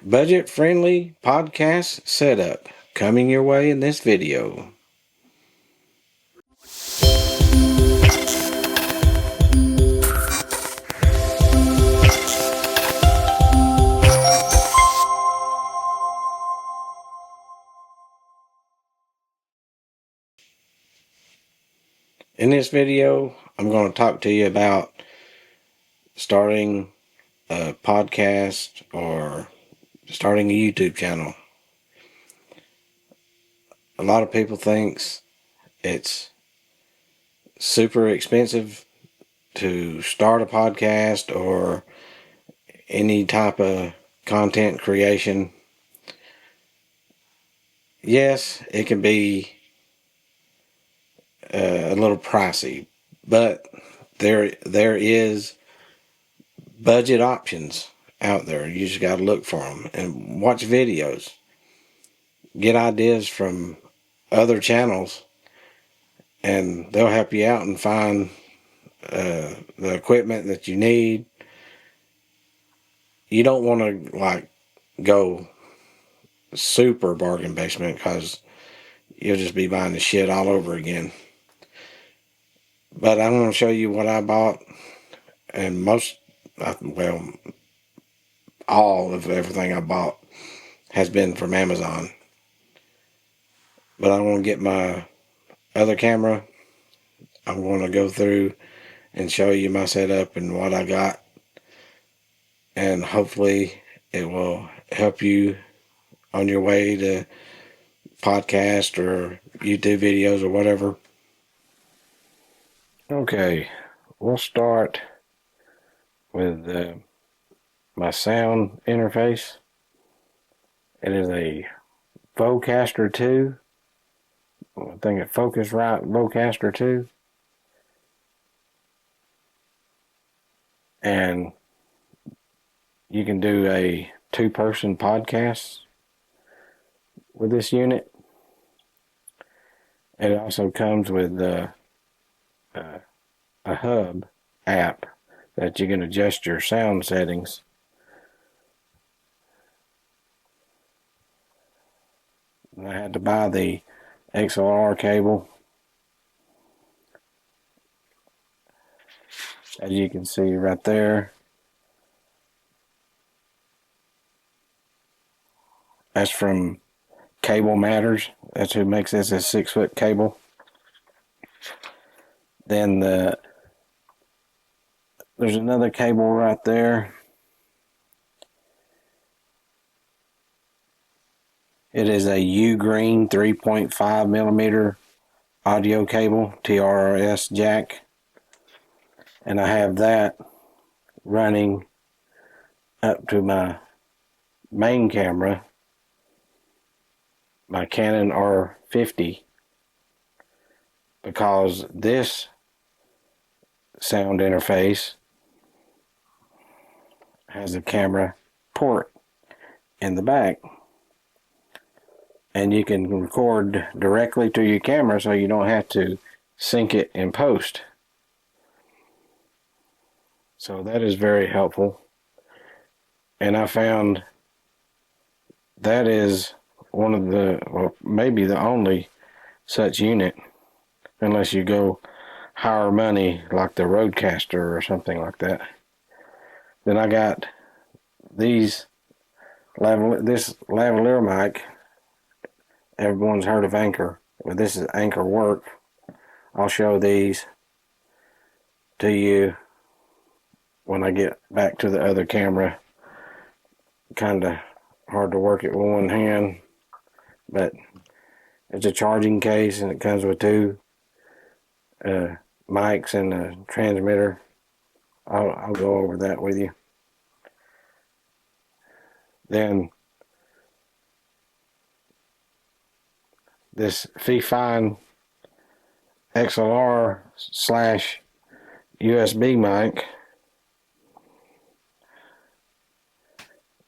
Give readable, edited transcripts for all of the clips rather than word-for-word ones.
budget-friendly podcast setup coming your way in this video. In this video, I'm going to talk to you about starting a podcast or starting a YouTube channel. A lot of people thinks it's super expensive to start a podcast or any type of content creation. Yes, it can be a little pricey, but there is budget options out there. You just got to look for them and watch videos. Get ideas from other channels, and they'll help you out and find the equipment that you need. You don't want to go super bargain basement because you'll just be buying the shit all over again. But I'm going to show you what I bought, and all of everything I bought has been from Amazon. But I'm going to get my other camera. I'm going to go through and show you my setup and what I got, and hopefully it will help you on your way to podcast or YouTube videos or whatever. Okay, we'll start with my sound interface. It is a Vocaster 2. I think it Focusrite Vocaster 2. And you can do a 2-person podcast with this unit. It also comes with a hub app that you can adjust your sound settings. I had to buy the XLR cable. As you can see right there, that's from Cable Matters. That's who makes this a 6-foot cable. Then there's another cable right there. It is a Ugreen 3.5 millimeter audio cable, TRS jack. And I have that running up to my main camera, my Canon R50, because this sound interface has a camera port in the back, and you can record directly to your camera so you don't have to sync it in post. So that is very helpful, and I found that is one of the, well, maybe the only such unit, unless you go higher money like the Rodecaster or something like that. Then I got this lavalier mic. Everyone's heard of Anchor, but this is Anchor Work. I'll show these to you when I get back to the other camera. Kind of hard to work it with one hand, but it's a charging case, and it comes with 2 mics and a transmitter. I'll go over that with you. Then this Fifine XLR / USB mic.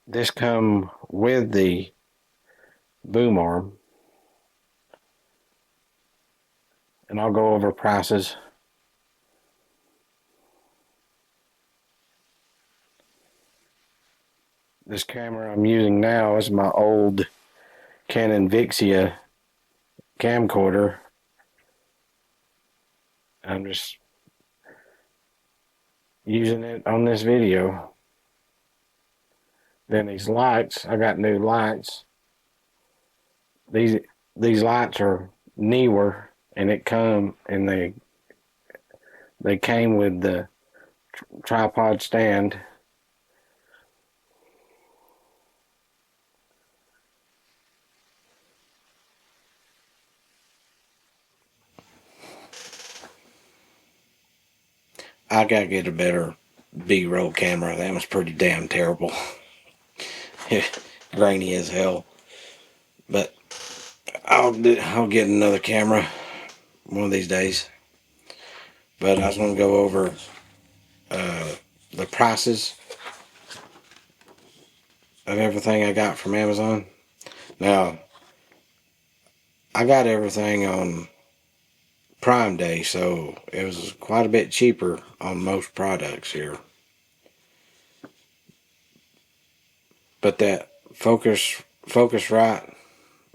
This come with the boom arm, and I'll go over prices. This camera I'm using now is my old Canon Vixia camcorder. I'm just using it on this video. Then these lights, I got new lights. These lights are Neewer, and they came with the tripod stand. I gotta get a better B-roll camera. That was pretty damn terrible. Grainy as hell. But I'll get another camera one of these days. But I was gonna go over the prices of everything I got from Amazon. Now, I got everything on Prime Day, so it was quite a bit cheaper on most products here. But that Focusrite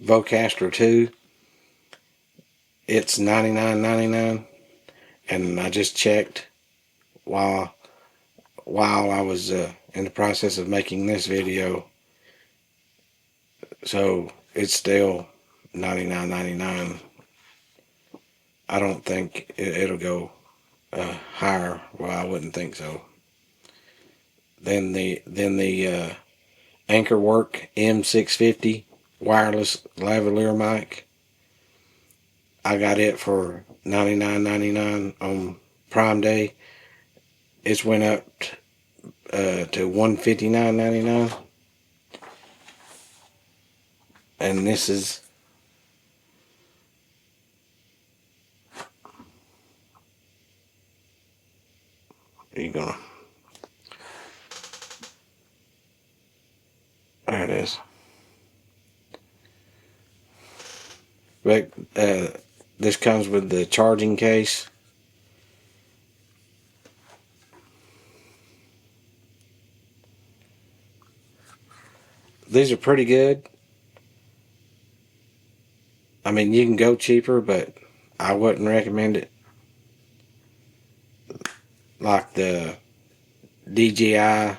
Vocaster 2, it's $99.99, and I just checked while I was in the process of making this video, so it's still $99.99. I don't think it'll go higher. Well, I wouldn't think so. Then the Anchorwork M650 wireless lavalier mic, I got it for $99.99 on Prime Day. It's went up to $159.99, and this is there it is. But this comes with the charging case. These are pretty good. I mean, you can go cheaper, but I wouldn't recommend it. Like the DJI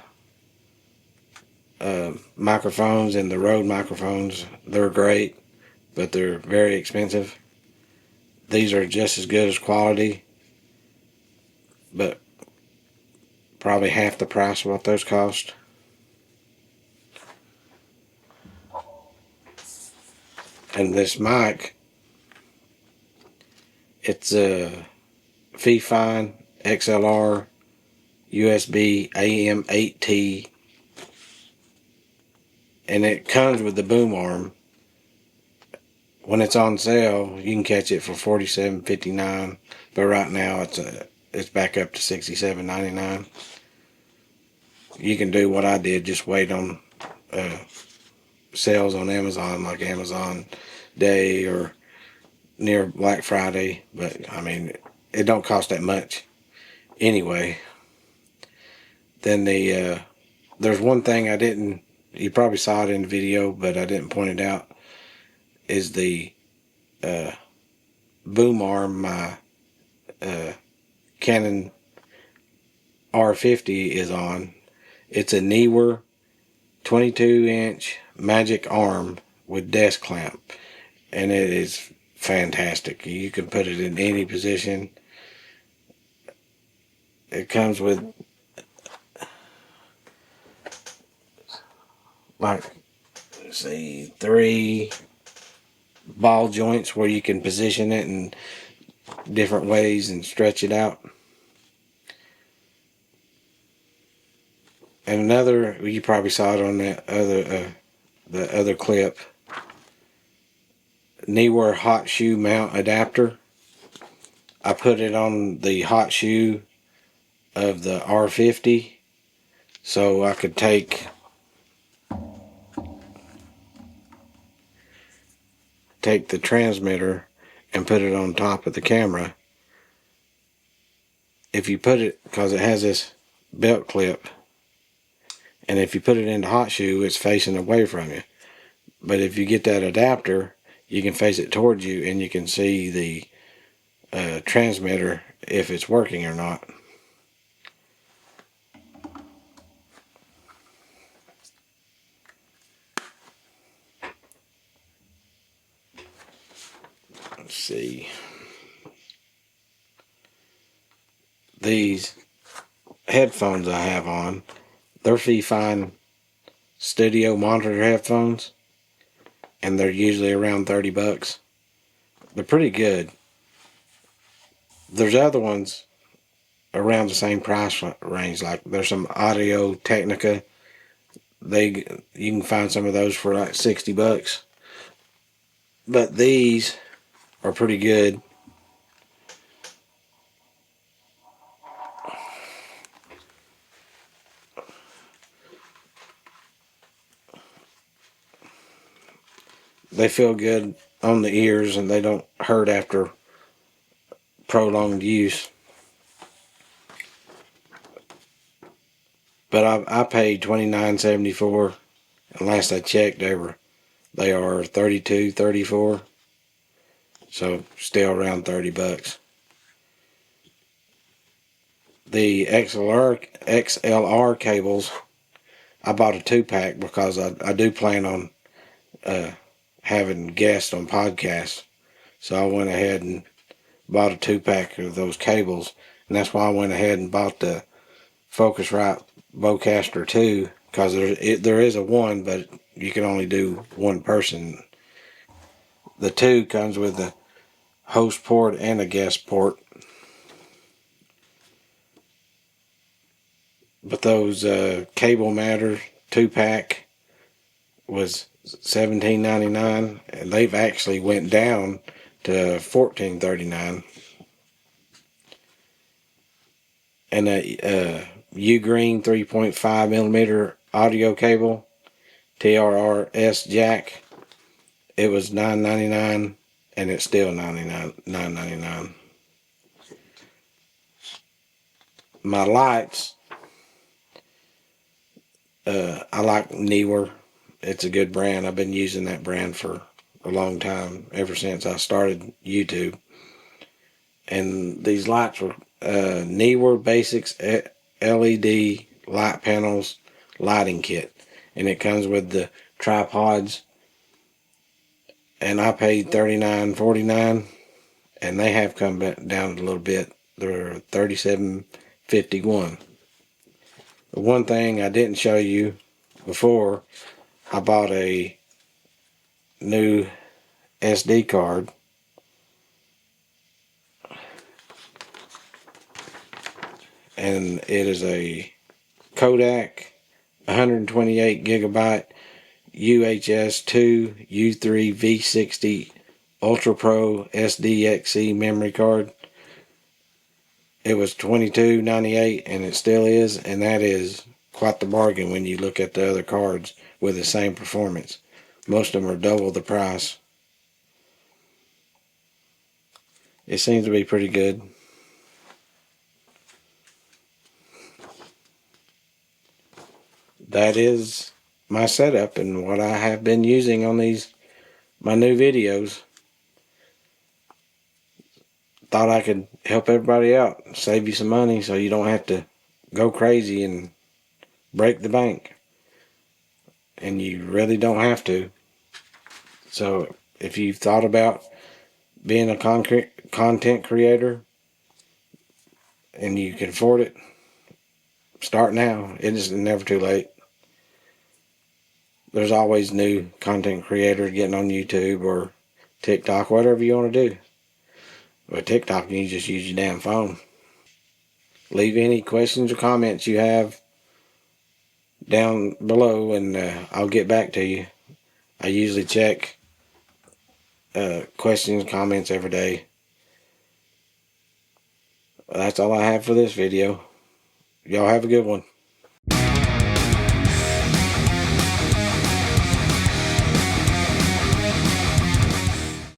microphones and the Rode microphones, they're great, but they're very expensive. These are just as good as quality, but probably half the price of what those cost. And this mic, it's a Fifine XLR USB AM8T, and it comes with the boom arm. When it's on sale, you can catch it for $47.59, but right now it's back up to $67.99. You can do what I did, just wait on sales on Amazon, like Amazon Day or near Black Friday, but I mean, it don't cost that much anyway. Then there's one thing you probably saw it in the video, but I didn't point it out, is the boom arm my Canon R50 is on. It's a Neewer 22-inch magic arm with desk clamp, and it is fantastic. You can put it in any position. It comes with like, let's see, 3 ball joints where you can position it in different ways and stretch it out. And another, you probably saw it on the other clip, Neewer hot shoe mount adapter. I put it on the hot shoe of the R50 so I could take the transmitter and put it on top of the camera. If you put it, because it has this belt clip, And if you put it into hot shoe, it's facing away from you. But if you get that adapter, you can face it towards you and you can see the transmitter if it's working or not. Let's see. These headphones I have on, they're Fifine studio monitor headphones, and they're usually around $30. They're pretty good. There's other ones around the same price range. Like there's some Audio Technica. You can find some of those for like $60. But these are pretty good. They feel good on the ears and they don't hurt after prolonged use. But I paid $29.74, and last I checked they are $32, $34. So still around $30. The XLR cables, I bought a 2-pack because I do plan on having guests on podcasts. So I went ahead and bought a 2-pack of those cables, and that's why I went ahead and bought the Focusrite Bowcaster 2, because there is a 1, but you can only do one person. The 2 comes with a host port and a guest port. But those Cable Matter 2-pack was $17.99, and they've actually went down to $14.39. And a Ugreen 3.5mm audio cable, TRRS jack, it was $9.99, and it's still $9.99. My lights, I like Neewer. It's a good brand. I've been using that brand for a long time, ever since I started YouTube. And these lights were Neewer Basics LED light panels lighting kit, and it comes with the tripods. And I paid $39.49, and they have come back down a little bit. They're $37.51. The one thing I didn't show you before, I bought a new SD card. And it is a Kodak 128 gigabyte UHS 2 U3 V60 Ultra Pro SDXC memory card. It was $22.98, and it still is, and that is quite the bargain when you look at the other cards with the same performance. Most of them are double the price. It seems to be pretty good. That is my setup and what I have been using on my new videos. Thought I could help everybody out, save you some money so you don't have to go crazy and break the bank. And you really don't have to. So if you've thought about being a content creator and you can afford it, start now. It is never too late. There's always new content creators getting on YouTube or TikTok, whatever you want to do. With TikTok, you just use your damn phone. Leave any questions or comments you have down below, and I'll get back to you. I usually check questions, comments every day. That's all I have for this video. Y'all have a good one.